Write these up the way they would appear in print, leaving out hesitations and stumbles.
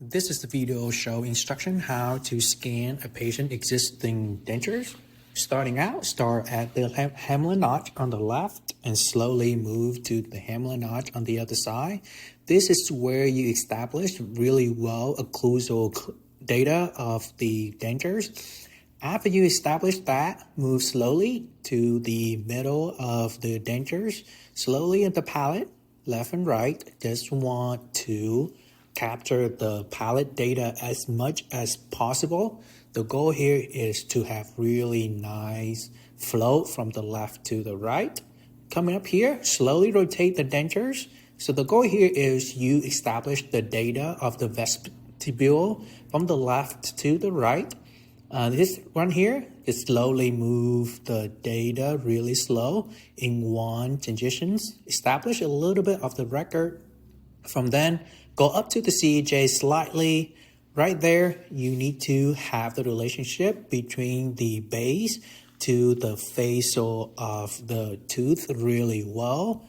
This is the video showing instruction how to scan a patient existing dentures. Starting out, start at the Hamlin notch on the left and slowly move to the Hamlin notch on the other side. This is where you establish really well occlusal data of the dentures. After you establish that, move slowly to the middle of the dentures, slowly at the palate, left and right. Just want to capture the palate data as much as possible. The goal here is to have really nice flow from the left to the right. Coming up here, slowly rotate the dentures. So the goal here is you establish the data of the vestibule from the left to the right. This one here is slowly move the data really slow in one transitions. Establish a little bit of the record. From then, go up to the CEJ slightly. Right there, you need to have the relationship between the base to the facial of the tooth really well.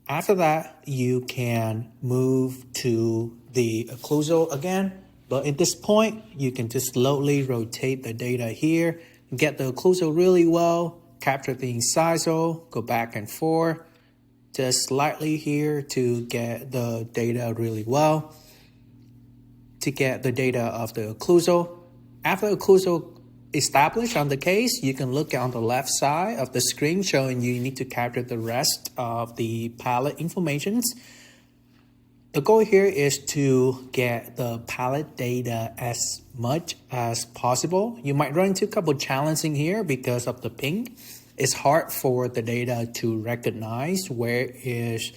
After that, you can move to the occlusal again. But at this point, you can just slowly rotate the data here, get the occlusal really well, capture the incisal, go back and forth, just slightly here to get the data really well. To get the data of the occlusal. After occlusal established on the case, you can look on the left side of the screen showing you need to capture the rest of the palate informations. The goal here is to get the palate data as much as possible. You might run into a couple challenges here because of the pink. It's hard for the data to recognize where is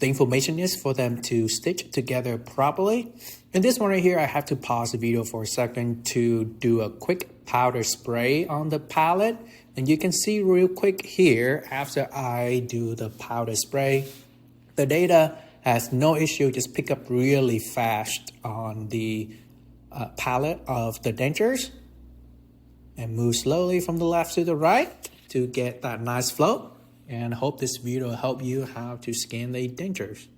the information is for them to stitch together properly. In this one right here, I have to pause the video for a second to do a quick powder spray on the palate. And you can see real quick here, after I do the powder spray, the data has no issue, just pick up really fast on the palate of the dentures. And move slowly from the left to the right to get that nice flow. And I hope this video will help you how to scan the dentures.